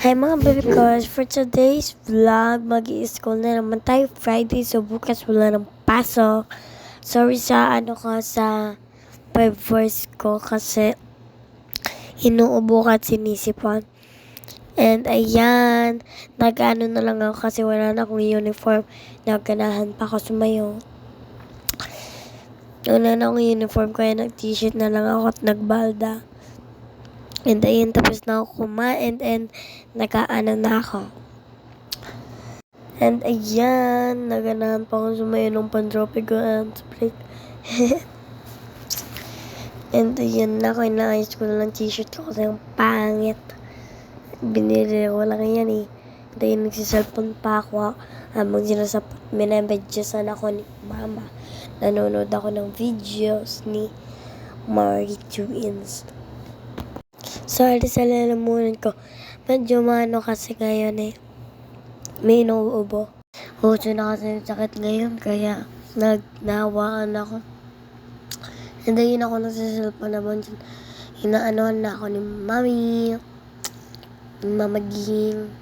Hi mga baby cars, for today's vlog, mag-i-school na naman tayo Friday, so bukas wala ng pasok. Sorry sa sa voice ko kasi inuubo ka at sinisipon. And ayan, nag-ano na lang ako kasi wala na akong uniform. Nagkanahan pa ako sumayo. Wala na akong uniform kaya nag-t-shirt na lang ako at nagbalda. And ayun, tapos na ako kumain and nakaano na ako. And ayan, naganahan pa ako sumayo ng Pantropico and split. And ayan na ako, inaayos ko na lang t-shirt ko kasi yung pangit. Binili ko lang yan eh. And ayun, nagsiselfon pa ako habang sinasapot, minabedyasan ako ni mama. Nanonood ako ng videos ni Marie Twins. Sorry sa lalamunan ko. Medyo mano kasi ngayon eh. May inuubo. Huso na kasi yung sakit ngayon kaya nagnawaan ako. And ayun ako nagsiselfon naman. Inaanoan na ako ni mami. Mamaging.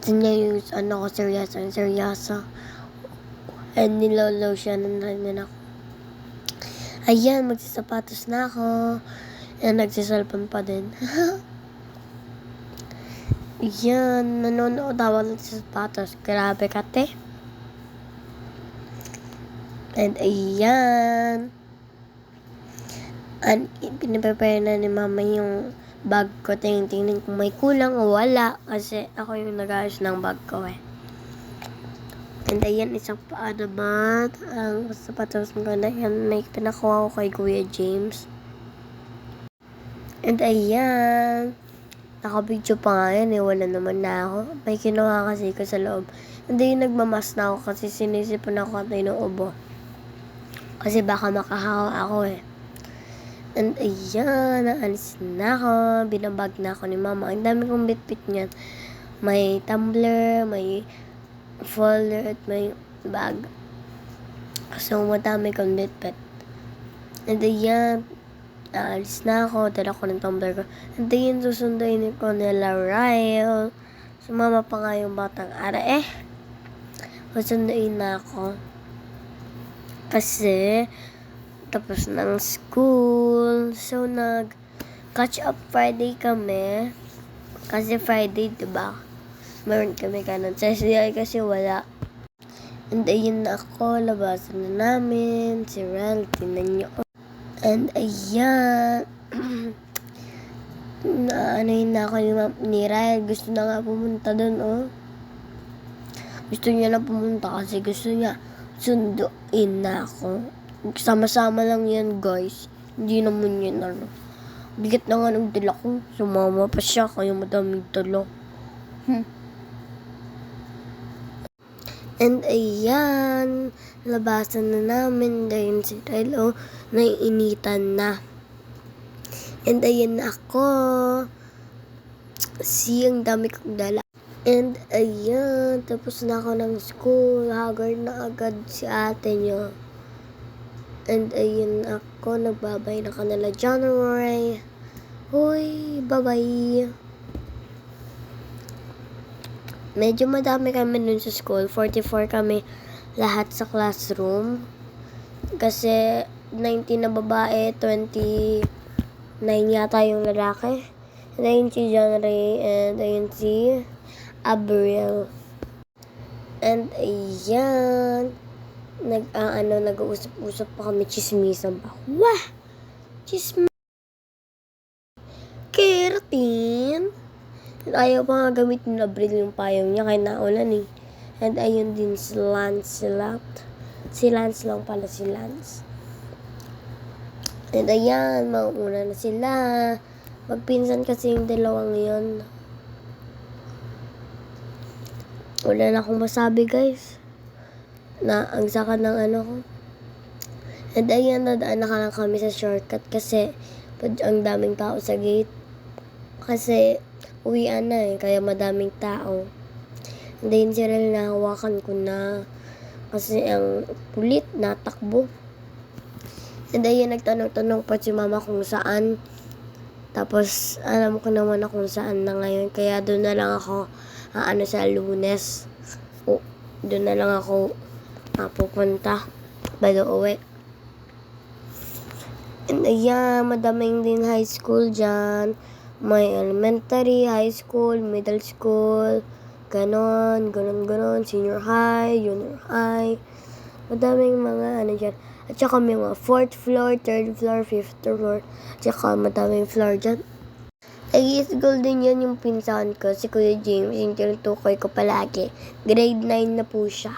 Diyan niya yung ko seryosa. And nilolow siya na rin ako. Ayan, magsisapatos na ako. And nagsiselfon pa din. Yan, nanonood ako ng sapatos. Grabe ka, te. And ayan. Pinaprepare na ni mama yung bag ko. Tingnan kung may kulang o wala. Kasi ako yung nag-ayos ng bag ko eh. And ayan, isang paa naman. Ang sapatos ko na yan. May pinakuha ko kay Kuya James. And ayan, nakabidyo pa nga yan eh, wala naman na ako. May kinuha kasi ko sa loob. Hindi nagmamas na ako kasi sinisipon ako at inuubo. Kasi baka makahawa ako eh. And ayan, naalis na ako. Binabag na ako ni mama. Ang dami kong bitbit niyan. May tumbler, may folder, at may bag. So, madami kong bitbit. And ayan, naalis na ako, dala ko ng tumbler ko. And then, susunduin ko nila Ryle. Sumama pa nga yung batang ara eh. Susunduin na ako. Kasi, tapos ng school. So, nag-catch up Friday kami. Kasi Friday, diba? Meron kami kanon. Sa SDI kasi wala. And ayun na ako, labasan na namin. Si Ryle, tinan nyo. And ayan, naanoyin na ako ni Ryle. Gusto na nga pumunta doon, oh. Gusto niya na pumunta kasi gusto niya sunduin na ako. Sama-sama lang yan, guys. Hindi naman yan, ano. Bigat na nga ng dala ko. Sumama pa siya, kaya madaming dala. And ayan, labasan na namin dahil si Ryle, naiinitan na. And ayan na ako. Ang dami kong dala. And ayan, tapos na ako ng school. Haggard na agad si ate niya. And ayan ako, nagbabay na kanila January. Hoy, bye-bye. Medyo madami kami nun sa school. 44 kami lahat sa classroom. Kasi 19 na babae, 29 yata yung lalaki. And ayun si John Ray, and ayun si Abriel. And ayan, nag-uusap pa kami, chismisan pa. Wah! Chismis! Kertin! Ayaw pa nga gamitin na Abril yung payong niya kaya naulan eh. And ayun din si Lance sila. Si Lance lang pala, si Lance. And ayan, mauuna na sila. Magpinsan kasi yung dalawang yun. Wala na akong masabi, guys. Na ang saka ng ano ko. And ayan, nadaan na lang kami sa shortcut kasi ang daming tao sa gate. Kasi uwian na eh, kaya madaming tao. And then si Ryle, nahawakan ko na kasi ang pulit, natakbo. And ayun, nagtanong-tanong pa si mama kung saan Tapos, alam ko naman na kung saan na ngayon. Kaya doon na lang ako, sa Lunes. O, doon na lang ako pupunta bago uwi. And ayan, madaming din high school dyan. May elementary, high school, middle school, ganon, senior high, junior high. Madaming mga dyan. At saka may mga 4th floor, 3rd floor, 5th floor. At saka madaming floor dyan. Nag-i-school din yan yung pinsan ko, si Kuya James, yung tinutukoy ko palagi. Grade 9 na po siya.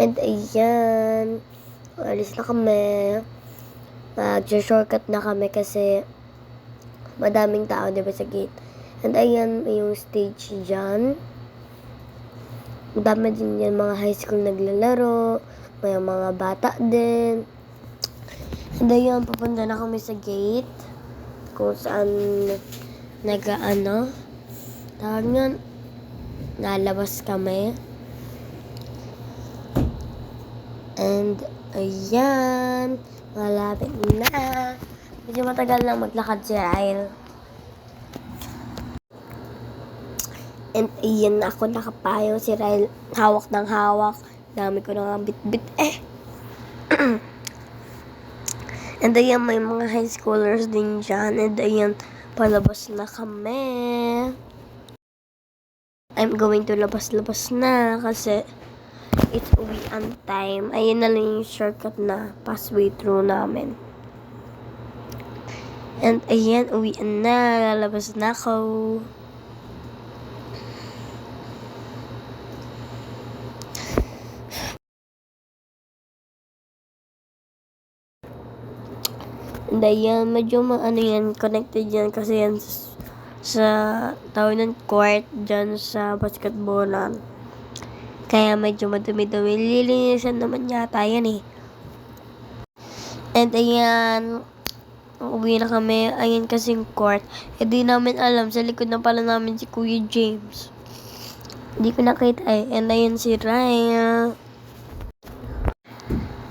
And ayan, alis na kami. Mag-shortcut na kami kasi madaming tao, diba, sa gate. And ayan, yung stage dyan. Madami din yan mga high school naglalaro. May mga bata din. And ayan, papunta na kami sa gate. Kung saan tawag nga, nalabas kami. And ayan, malapit na. Medyo matagal na maglakad si Ryle. And ayan na ako nakapayo, si Ryle hawak ng hawak. Dami ko na nga bit-bit And ayan, may mga high schoolers din dyan. And ayan, palabas na kami. I'm going to labas-labas na kasi it's uwian time. Ayan na lang yung shortcut na passway through namin. And ayan, uwian na. Lalabas na ako. And ayan, medyo connected yan kasi yan sa tawag ng court dyan sa basketballan. Kaya medyo madumi-dumi. Lilinisan naman yata yan eh. And ayan, uwi na kami. Ayan kasing court. Di namin alam. Sa likod na pala namin si Kuya James. Hindi ko nakita eh. And ayan si Ryan.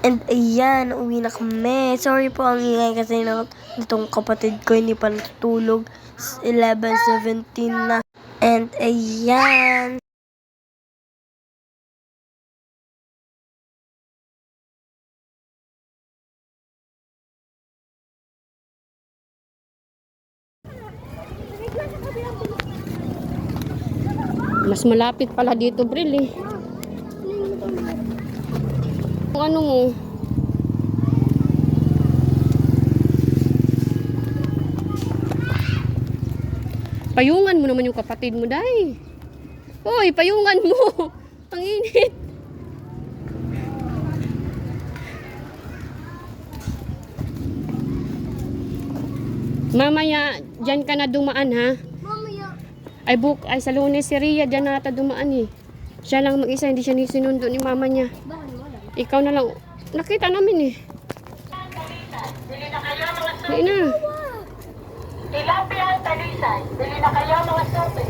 And ayan, uwi na kami. Sorry po ang ingay kasi itong kapatid ko hindi pa natutulog. 11:17 na. And ayan. Mas malapit pala dito, Bril eh. Ano mo? Payungan mo naman yung kapatid mo, Day. Hoy, payungan mo. Ang init. Mamaya, dyan ka na dumaan, ha? Mamaya. Ay sa Lunes si Rhea, dyan na ata dumaan eh. Siya lang mag-isa, hindi siya sinundo ni mama niya. Ikaw na lang. Nakita namin eh. Hindi na. Tilapia ang talisay. Bili na kayo mga sope.